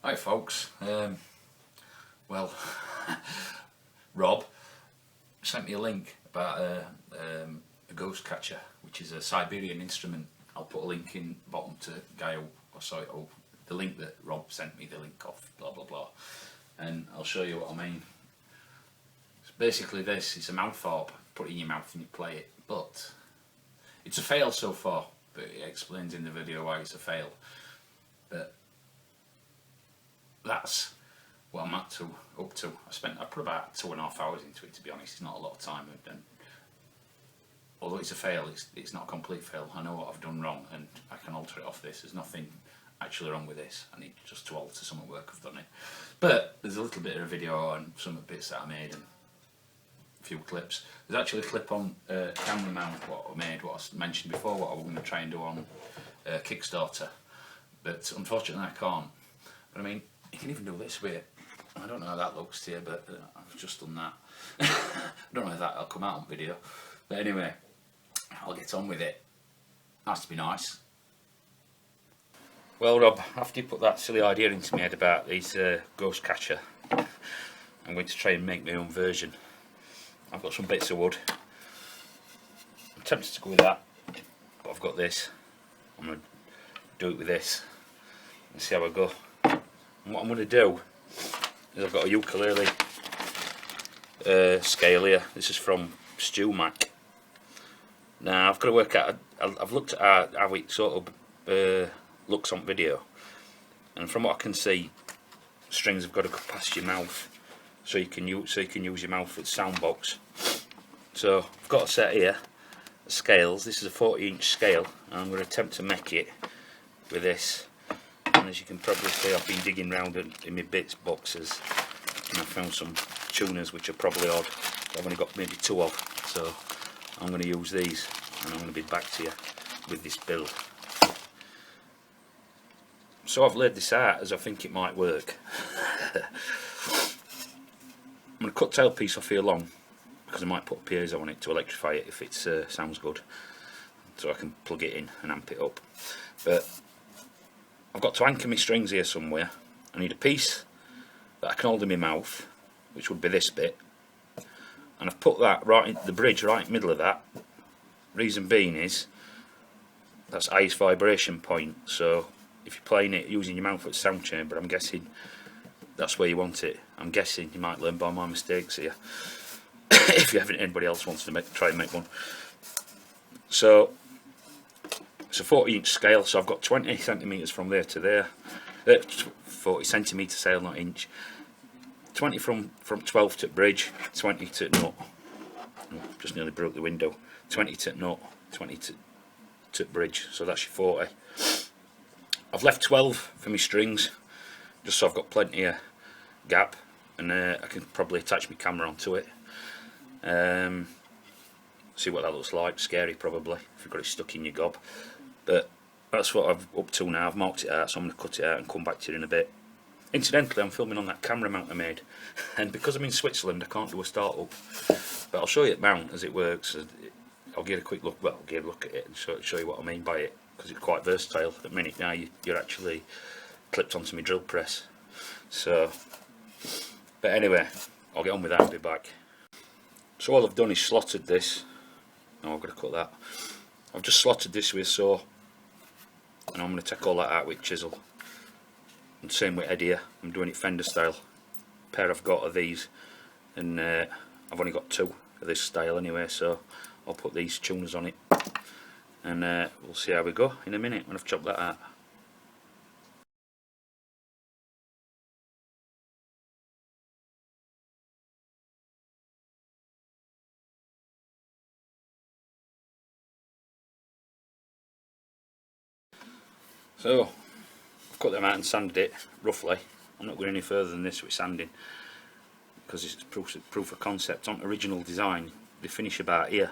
Hi folks, well, Rob sent me a link about a ghost catcher, which is a Siberian instrument. I'll put a link in the bottom to Gail, the link that Rob sent me, the link of blah blah blah, and I'll show you what I mean. So basically this is a mouth harp, put it in your mouth and you play it, but it's a fail so far, but it explains in the video why it's a fail. But that's what I'm up to. I put about 2.5 hours into it, to be honest. It's not a lot of time, and although it's a fail, it's not a complete fail. I know what I've done wrong and I can alter it off this. There's nothing actually wrong with this. I need just to alter some of the work I've done it. But there's a little bit of a video and some of the bits that I made and a few clips. There's actually a clip on camera mount what I made, what I mentioned before, what I was going to try and do on Kickstarter. But unfortunately I can't. But I mean, you can even do this with it. I don't know how that looks to you, but I've just done that. I don't know if that'll come out on video. But anyway, I'll get on with it. Has to be nice. Well, Rob, after you put that silly idea into my head about these ghost catcher, I'm going to try and make my own version. I've got some bits of wood. I'm tempted to go with that, but I've got this. I'm going to do it with this and see how I go. And what I'm going to do is I've got a ukulele scale here. This is from StewMac. Now I've got to work out. I've looked at how it sort of looks on video, and from what I can see, strings have got to go past your mouth, so you can use your mouth as sound box. So I've got a set here of scales. This is a 40-inch scale, and I'm going to attempt to make it with this. And as you can probably see, I've been digging around in my bits boxes and I found some tuners which are probably odd. I've only got maybe 2 of, so I'm going to use these and I'm going to be back to you with this build. So I've laid this out as I think it might work. I'm going to cut tailpiece off here long because I might put a piezo on it to electrify it if it sounds good, so I can plug it in and amp it up. But I've got to anchor my strings here somewhere. I need a piece that I can hold in my mouth, which would be this bit, and I've put that right in the bridge, right in the middle of that. Reason being is that's highest vibration point, so if you're playing it using your mouth at sound chamber, I'm guessing that's where you want it. I'm guessing you might learn by my mistakes here if you haven't, anybody else wants to try and make one. So it's a 40-inch scale, so I've got 20 centimetres from there to there. 40 centimetre scale, not inch. 20 from 12 to bridge, 20 to nut. Oh, just nearly broke the window. 20 to nut, 20 to bridge, so that's your 40. I've left 12 for my strings, just so I've got plenty of gap, and I can probably attach my camera onto it. See what that looks like. Scary probably if you've got it stuck in your gob, but that's what I've up to now. I've marked it out, so I'm going to cut it out and come back to you in a bit. Incidentally, I'm filming on that camera mount I made, and because I'm in Switzerland I can't do a start up, but I'll show you the mount as it works. I'll give a quick look, well, I'll give a look at it and show you what I mean by it, because it's quite versatile. At the minute now you're actually clipped onto my drill press. So, but anyway, I'll get on with that and be back. So all I've done is slotted this. Now I've got to cut that. I've just slotted this with a saw, and I'm going to take all that out with a chisel. And same with head here, I'm doing it Fender style. The pair I've got are these, and I've only got 2 of this style anyway, so I'll put these tuners on it, and we'll see how we go in a minute when I've chopped that out. So I've cut them out and sanded it roughly. I'm not going any further than this with sanding because it's proof of concept. On original design they finish about here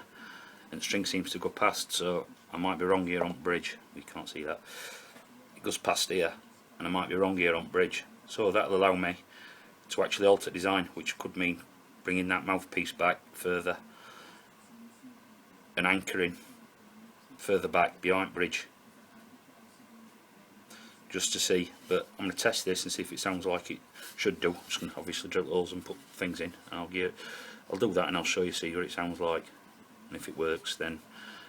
and the string seems to go past, so I might be wrong here on bridge. You can't see that. It goes past here and I might be wrong here on bridge, so that'll allow me to actually alter design, which could mean bringing that mouthpiece back further and anchoring further back behind bridge. just to see, but I'm going to test this and see if it sounds like it should do. I'm just going to obviously drill holes and put things in. I'll do that and I'll show you, see what it sounds like, and if it works then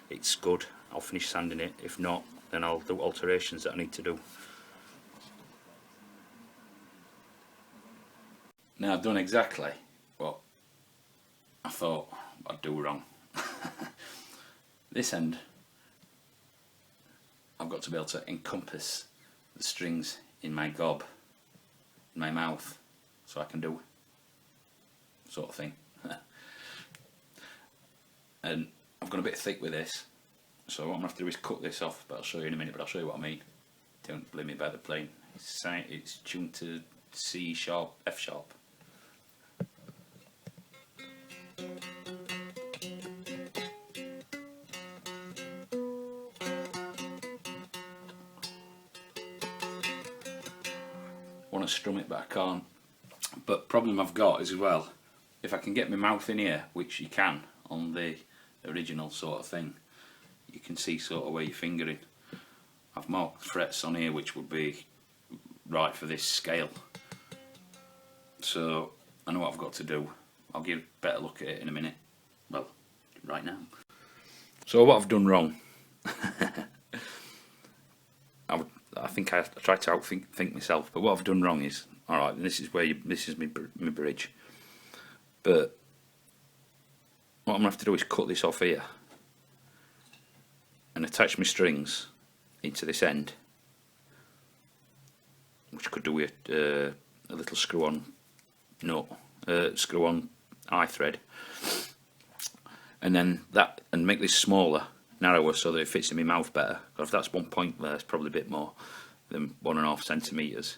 it's good. I'll finish sanding it. If not, then I'll do alterations that I need to do. Now I've done exactly what I thought I'd do wrong. This end, I've got to be able to encompass the strings in my gob, in my mouth, so I can do sort of thing. And I've gone a bit thick with this, so what I'm going to have to do is cut this off, but I'll show you in a minute, but I'll show you what I mean. Don't blame me about the playing. It's tuned to C sharp, F sharp. I want to strum it, but I can't. But problem I've got is, as well, if I can get my mouth in here, which you can on the original sort of thing, you can see sort of where you're fingering. I've marked frets on here which would be right for this scale. So I know what I've got to do. I'll give a better look at it in a minute. Well, right now. So what I've done wrong, I think I tried to outthink myself, but what I've done wrong is, alright, this is my bridge, but what I'm going to have to do is cut this off here and attach my strings into this end, which I could do with a little screw-on nut, screw-on eye thread, and then and make this smaller, narrower, so that it fits in my mouth better. Because if that's 1 point there, it's probably a bit more than 1.5 centimetres.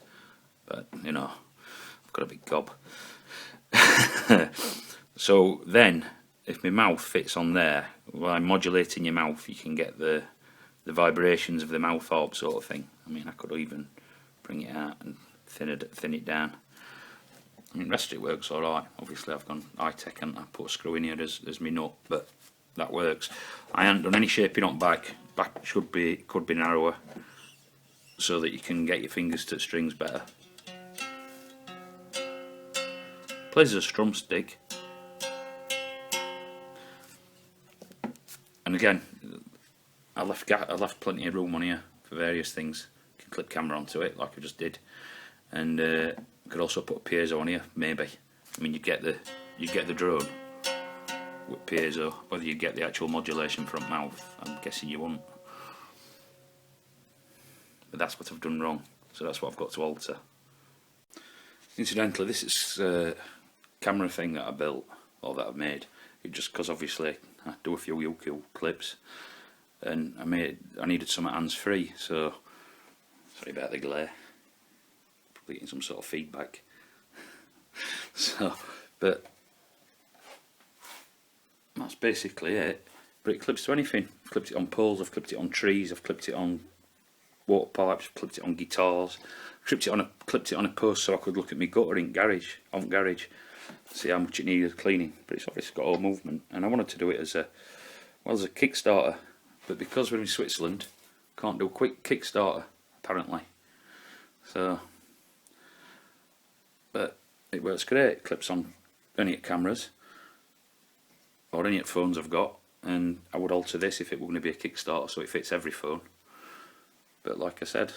But you know, I've got a big gob. So then, if my mouth fits on there, by modulating your mouth, you can get the vibrations of the mouth harp sort of thing. I mean, I could even bring it out and thin it down. I mean, the rest of it works alright. Obviously, I've gone high tech and I put a screw in here as my nut, but that works. I haven't done any shaping on back. Back could be narrower, so that you can get your fingers to the strings better. Plays as a strum stick. And again, I left plenty of room on here for various things. You can clip camera onto it like I just did, and could also put a piezo on here, maybe. I mean, you get the drone with piezo. Whether you get the actual modulation front mouth, I'm guessing you won't. But that's what I've done wrong, so that's what I've got to alter. Incidentally, this is a camera thing that I built, or that I've made. It just because obviously I do a few YouTube clips, and I needed some hands-free, so sorry about the glare. Probably getting some sort of feedback. So, but that's basically it. But it clips to anything. I've clipped it on poles, I've clipped it on trees, I've clipped it on water pipes, I've clipped it on guitars, clipped it on a post so I could look at my gutter in garage, see how much it needed cleaning. But it's obviously got all movement, and I wanted to do it as a Kickstarter, but because we're in Switzerland, can't do a quick Kickstarter apparently. So, but it works great. It clips on any cameras or any phones I've got, and I would alter this if it were going to be a Kickstarter so it fits every phone. But like I said,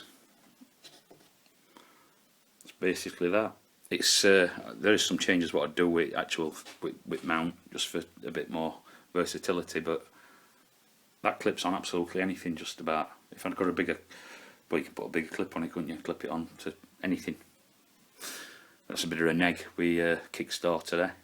it's basically that. It's there is some changes what I do with with mount, just for a bit more versatility, but that clips on absolutely anything just about. If I've got a bigger, well, you can put a bigger clip on it, couldn't you? Clip it on to anything. That's a bit of a neg we Kickstarter there.